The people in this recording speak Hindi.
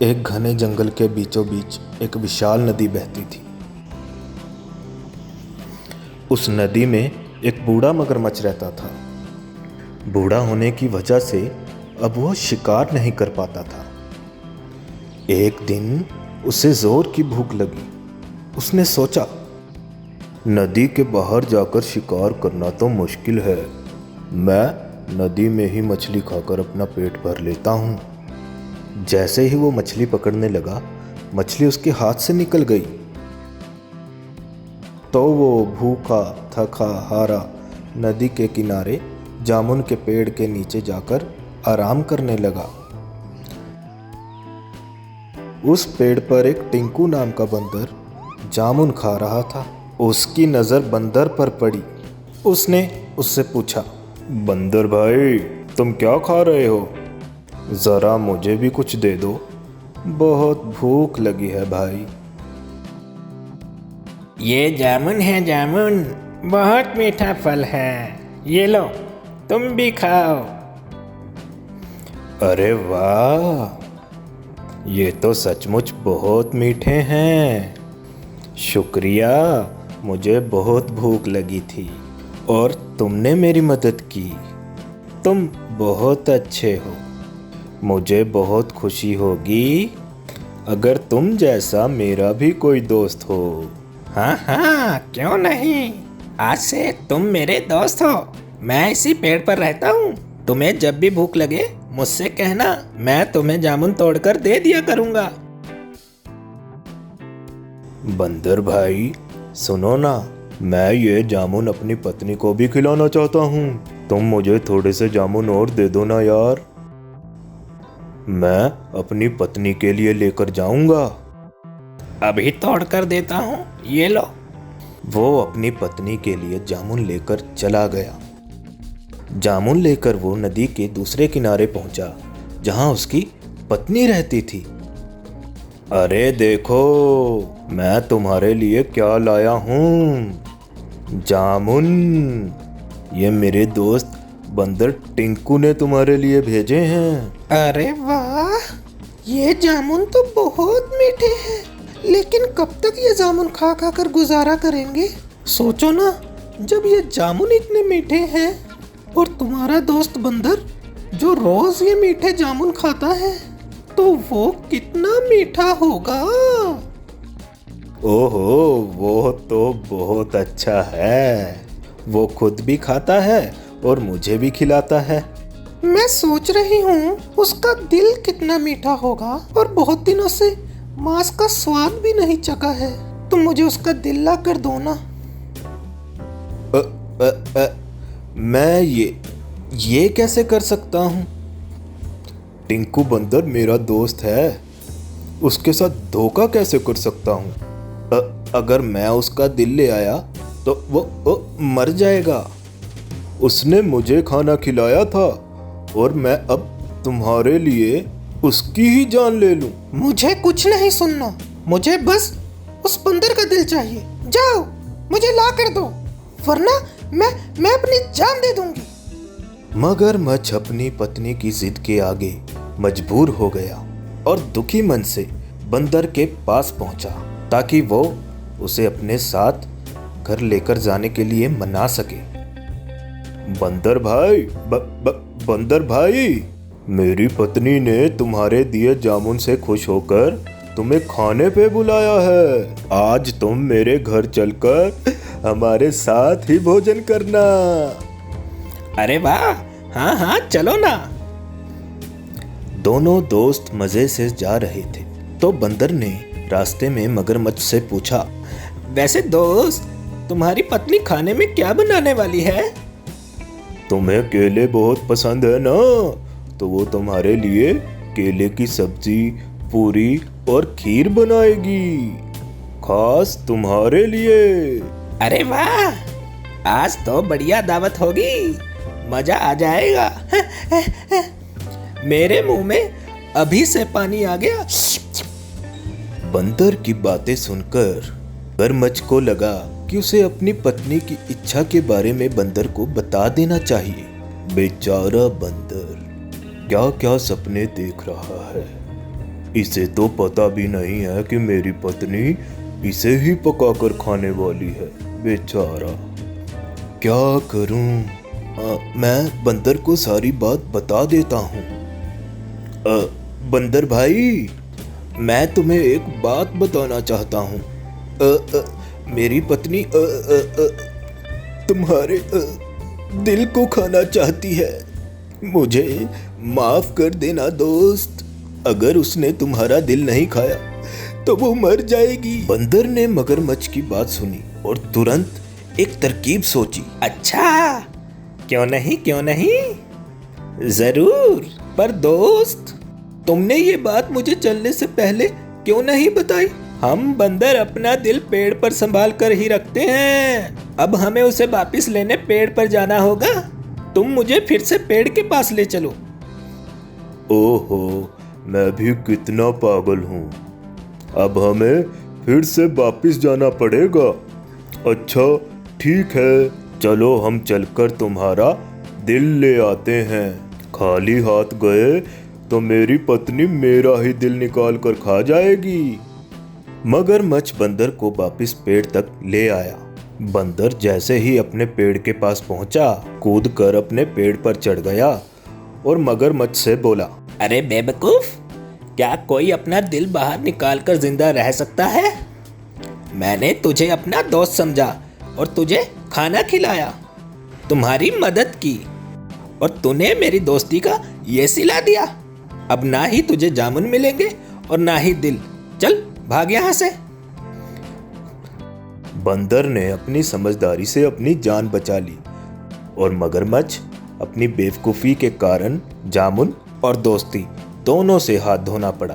एक घने जंगल के बीचों बीच एक विशाल नदी बहती थी। उस नदी में एक बूढ़ा मगरमच्छ रहता था। बूढ़ा होने की वजह से अब वह शिकार नहीं कर पाता था। एक दिन उसे जोर की भूख लगी। उसने सोचा, नदी के बाहर जाकर शिकार करना तो मुश्किल है, मैं नदी में ही मछली खाकर अपना पेट भर लेता हूँ। जैसे ही वो मछली पकड़ने लगा, मछली उसके हाथ से निकल गई। तो वो भूखा थका हारा नदी के किनारे जामुन के पेड़ के नीचे जाकर आराम करने लगा। उस पेड़ पर एक टिंकू नाम का बंदर जामुन खा रहा था। उसकी नज़र बंदर पर पड़ी। उसने उससे पूछा, बंदर भाई, तुम क्या खा रहे हो? ज़रा मुझे भी कुछ दे दो, बहुत भूख लगी है भाई। ये जामुन है जामुन, बहुत मीठा फल है, ये लो तुम भी खाओ। अरे वाह, ये तो सचमुच बहुत मीठे हैं। शुक्रिया, मुझे बहुत भूख लगी थी और तुमने मेरी मदद की। तुम बहुत अच्छे हो। मुझे बहुत खुशी होगी अगर तुम जैसा मेरा भी कोई दोस्त हो। हाँ हाँ, क्यों नहीं, आज से तुम मेरे दोस्त हो। मैं इसी पेड़ पर रहता हूँ। तुम्हें जब भी भूख लगे मुझसे कहना, मैं तुम्हें जामुन तोड़कर दे दिया करूँगा। बंदर भाई, सुनो ना, मैं ये जामुन अपनी पत्नी को भी खिलाना चाहता हूँ। तुम मुझे थोड़े से जामुन और दे दो ना यार, मैं अपनी पत्नी के लिए लेकर जाऊंगा। अभी तोड़ कर देता हूँ, ये लो। वो अपनी पत्नी के लिए जामुन लेकर चला गया। जामुन लेकर वो नदी के दूसरे किनारे पहुंचा, जहां उसकी पत्नी रहती थी। अरे देखो, मैं तुम्हारे लिए क्या लाया हूँ, जामुन। ये मेरे दोस्त बंदर टिंकू ने तुम्हारे लिए भेजे हैं। अरे वाह, ये जामुन तो बहुत मीठे हैं, लेकिन कब तक ये जामुन खा खा कर गुजारा करेंगे? सोचो ना, जब ये जामुन इतने मीठे हैं और तुम्हारा दोस्त बंदर जो रोज ये मीठे जामुन खाता है, तो वो कितना मीठा होगा। ओहो, वो तो बहुत अच्छा है। वो खुद भी खाता है और मुझे भी खिलाता है। मैं सोच रही हूँ उसका दिल कितना मीठा होगा, और बहुत दिनों से मांस का स्वाद भी नहीं चखा है। तुम मुझे उसका दिल ला कर दो ना। मैं ये कैसे कर सकता हूँ? टिंकू बंदर मेरा दोस्त है, उसके साथ धोखा कैसे कर सकता हूँ? अगर मैं उसका दिल ले आया तो वो मर जाएगा। उसने मुझे खाना खिलाया था और मैं अब तुम्हारे लिए उसकी ही जान ले लूं। मुझे कुछ नहीं सुनना, मुझे बस उस बंदर का दिल चाहिए। जाओ, मुझे ला कर दो, वरना मैं अपनी जान दे दूंगी। मगरमच्छ अपनी पत्नी की जिद के आगे मजबूर हो गया और दुखी मन से बंदर के पास पहुंचा, ताकि वो उसे अपने साथ घर लेकर जाने के लिए मना सके। बंदर भाई, बंदर भाई, मेरी पत्नी ने तुम्हारे दिए जामुन से खुश होकर तुम्हें खाने पे बुलाया है। आज तुम मेरे घर चलकर हमारे साथ ही भोजन करना। अरे वाह, हाँ हाँ, चलो ना। दोनों दोस्त मजे से जा रहे थे तो बंदर ने रास्ते में मगरमच्छ से पूछा, वैसे दोस्त, तुम्हारी पत्नी खाने में क्या बनाने वाली है? तुम्हें केले बहुत पसंद है ना, तो वो तुम्हारे लिए केले की सब्जी, पूरी और खीर बनाएगी, खास तुम्हारे लिए। अरे वाह, आज तो बढ़िया दावत होगी, मजा आ जाएगा। मेरे मुंह में अभी से पानी आ गया। बंदर की बातें सुनकर मगरमच्छ को लगा कि उसे अपनी पत्नी की इच्छा के बारे में बंदर को बता देना चाहिए। बेचारा बंदर क्या क्या सपने देख रहा है। इसे तो पता भी नहीं है कि मेरी पत्नी इसे ही पकाकर खाने वाली है, बेचारा। क्या करूं? मैं बंदर को सारी बात बता देता हूँ। बंदर भाई, मैं तुम्हें एक बात बताना चाहता हूँ। मेरी पत्नी तुम्हारे दिल को खाना चाहती है। मुझे माफ कर देना दोस्त। अगर उसने तुम्हारा दिल नहीं खाया तो वो मर जाएगी। बंदर ने मगरमच्छ की बात सुनी और तुरंत एक तरकीब सोची। अच्छा, क्यों नहीं, जरूर। पर दोस्त, तुमने ये बात मुझे चलने से पहले क्यों नहीं बताई? हम बंदर अपना दिल पेड़ पर संभाल कर ही रखते हैं। अब हमें उसे वापस लेने पेड़ पर जाना होगा। तुम मुझे फिर से पेड़ के पास ले चलो। ओहो, मैं भी कितना पागल हूँ। अब हमें फिर से वापस जाना पड़ेगा। अच्छा ठीक है, चलो हम चलकर तुम्हारा दिल ले आते हैं। खाली हाथ गए तो मेरी पत्नी मेरा ही दिल निकाल कर खा जाएगी। मगरमच्छ बंदर को वापस पेड़ तक ले आया। बंदर जैसे ही अपने पेड़ के पास पहुंचा, कूदकर अपने पेड़ पर चढ़ गया और मगरमच्छ से बोला, अरे बेवकूफ, क्या कोई अपना दिल बाहर निकाल कर जिंदा रह सकता है? मैंने तुझे अपना दोस्त समझा और तुझे खाना खिलाया, तुम्हारी मदद की, और तूने मेरी दोस्ती का ये सिला दिया। अब ना ही तुझे जामुन मिलेंगे और ना ही दिल। चल भाग यहाँ से। बंदर ने अपनी समझदारी से अपनी जान बचा ली और मगरमच्छ अपनी बेवकूफ़ी के कारण जामुन और दोस्ती दोनों से हाथ धोना पड़ा।